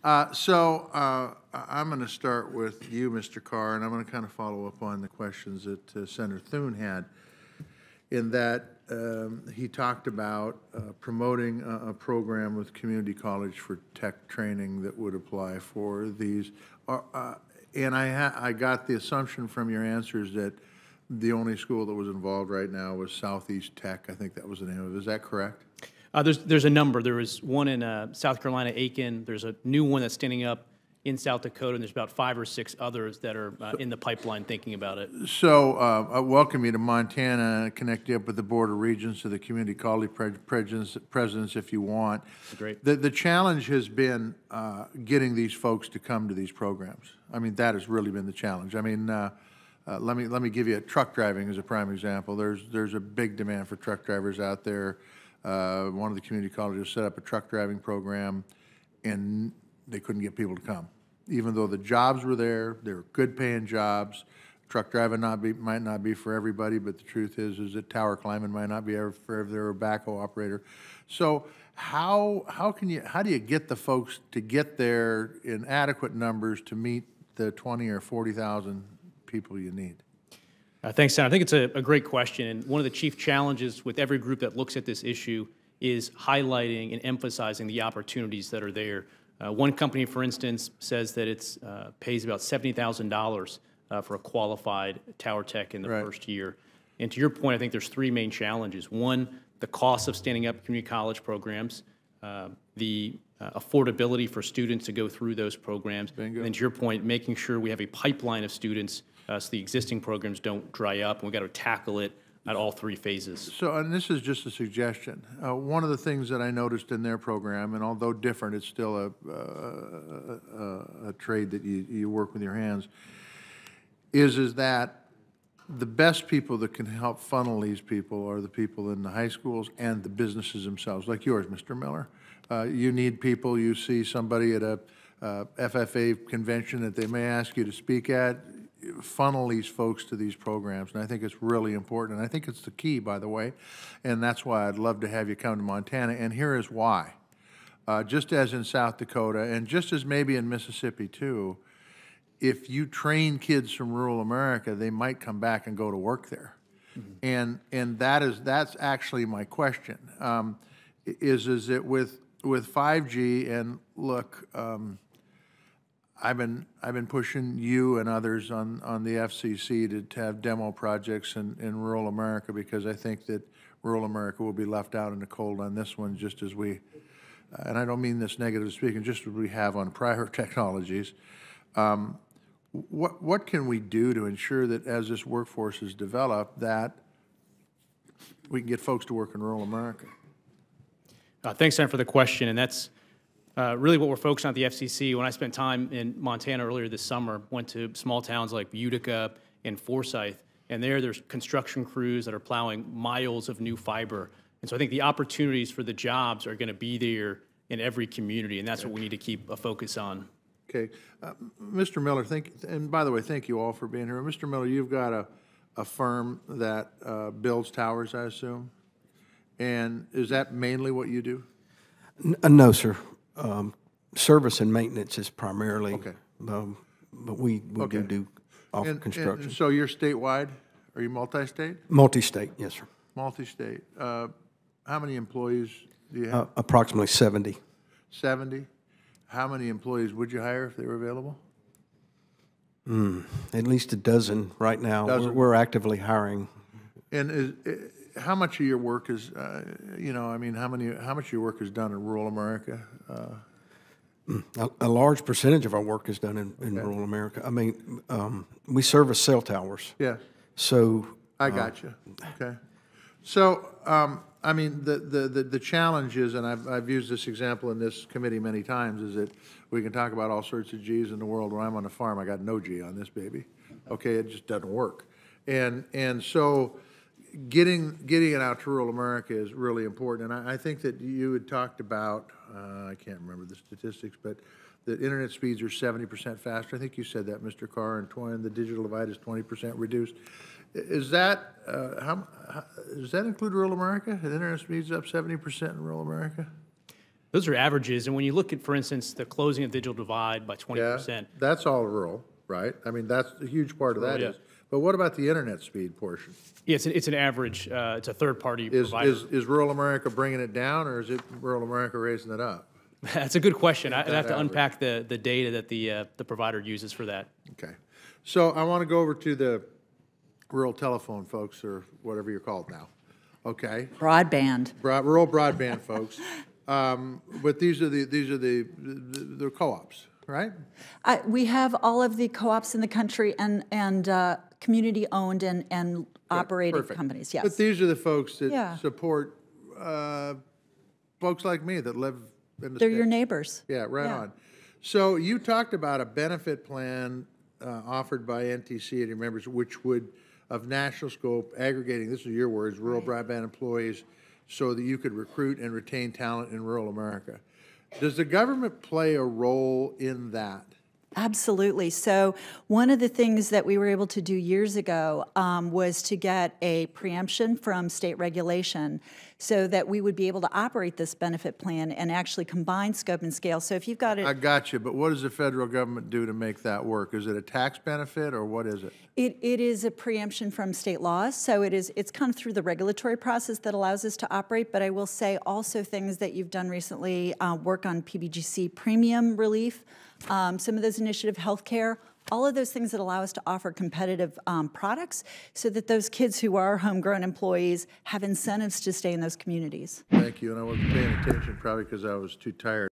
I'm going to start with you, Mr. Carr, and I'm going to kind of follow up on the questions that Senator Thune had, in that he talked about promoting a program with community college for tech training that would apply for these. And I got the assumption from your answers that the only school that was involved right now was Southeast Tech. I think that was the name of it. Is that correct? There's a number. There was one in South Carolina, Aiken. There's a new one that's standing up in South Dakota, and there's about 5 or 6 others that are in the pipeline thinking about it. So I welcome you to Montana, connect you up with the Board of Regents to the community college presidents if you want. Great. The challenge has been getting these folks to come to these programs. I mean, that has really been the challenge. I mean, let me give you truck driving as a prime example. There's a big demand for truck drivers out there. One of the community colleges set up a truck driving program, and they couldn't get people to come. Even though the jobs were there, they were good paying jobs. Truck driving might not be for everybody, but the truth is that tower climbing might not be for every backhoe operator. So how do you get the folks to get there in adequate numbers to meet the 20 or 40,000 people you need? Thanks, Senator. I think it's a great question. And one of the chief challenges with every group that looks at this issue is highlighting and emphasizing the opportunities that are there. One company, for instance, says that it pays about $70,000 for a qualified tower tech in the first year. And to your point, I think there's 3 main challenges. One, the cost of standing up community college programs, the affordability for students to go through those programs, Bingo. and to your point, making sure we have a pipeline of students so the existing programs don't dry up, and we've got to tackle it at all 3 phases. So, and this is just a suggestion. One of the things that I noticed in their program, and although different, it's still a trade that you work with your hands, is that the best people that can help funnel these people are the people in the high schools and the businesses themselves, like yours, Mr. Miller. You need people, you see somebody at a FFA convention that they may ask you to speak at, funnel these folks to these programs, and I think it's really important, and I think it's the key, by the way, and that's why I'd love to have you come to Montana, and here is why. Just as in South Dakota, and just as maybe in Mississippi too, if you train kids from rural America, they might come back and go to work there. Mm-hmm. And that's actually my question, is it with 5G, and look, I've been pushing you and others on the FCC to have demo projects in rural America, because I think that rural America will be left out in the cold on this one, just as we, and I don't mean this negative speaking, just as we have on prior technologies. What can we do to ensure that as this workforce is developed, that we can get folks to work in rural America? Thanks, Senator, for the question, and that's really what we're focused on at the FCC. When I spent time in Montana earlier this summer, went to small towns like Utica and Forsyth, and there's construction crews that are plowing miles of new fiber. And so I think the opportunities for the jobs are going to be there in every community, and that's what we need to keep a focus on. Okay. Mr. Miller, and by the way, thank you all for being here. Mr. Miller, you've got a firm that builds towers, I assume, and is that mainly what you do? No, sir. Service and maintenance is primarily, okay. But we do off construction. And so you're statewide? Are you multi-state? Multi-state, yes, sir. Multi-state. How many employees do you have? Approximately 70. 70? How many employees would you hire if they were available? At least a dozen right now. We're actively hiring. And how much of your work is, how much of your work is done in rural America? A large percentage of our work is done in rural America. I mean, we service cell towers. Yeah. So I got you. Okay. So, the challenge is, and I've used this example in this committee many times, is that we can talk about all sorts of G's in the world. When I'm on the farm, I got no G on this baby. Okay, it just doesn't work. And so getting it out to rural America is really important. And I think that you had talked about, I can't remember the statistics, but that internet speeds are 70% faster. I think you said that, Mr. Carr, and the digital divide is 20% reduced. Is that, does that include rural America? Is internet speeds up 70% in rural America? Those are averages, and when you look at, for instance, the closing of digital divide by 20%. Yeah, that's all rural, right? I mean, that's a huge part of that yeah. is. But what about the internet speed portion? Yeah, it's an average, it's a third-party Is provider. rural America bringing it down, or is it rural America raising it up? That's a good question. I'd have to average. unpack the data that the provider uses for that. Okay. So I want to go over to the rural telephone folks, or whatever you're called now. Okay? Broadband. Rural broadband folks. But these are the co-ops, right? We have all of the co-ops in the country and community-owned and operated Perfect. companies, But yes. these are the folks that Yeah. support folks like me that live in the They're your state. neighbors. Yeah, right Yeah. on. So you talked about a benefit plan offered by NTC and your members, which would, of national scope, aggregating, this is your words, rural broadband employees, so that you could recruit and retain talent in rural America. Does the government play a role in that? Absolutely. So one of the things that we were able to do years ago was to get a preemption from state regulation so that we would be able to operate this benefit plan and actually combine scope and scale. So if you've got I it, got you, but what does the federal government do to make that work? Is it a tax benefit, or what is it? it is a preemption from state laws. So it's kind of through the regulatory process that allows us to operate. But I will say also things that you've done recently, work on PBGC premium relief, some of those initiative healthcare, all of those things that allow us to offer competitive products so that those kids who are homegrown employees have incentives to stay in those communities. Thank you, and I wasn't paying attention probably because I was too tired.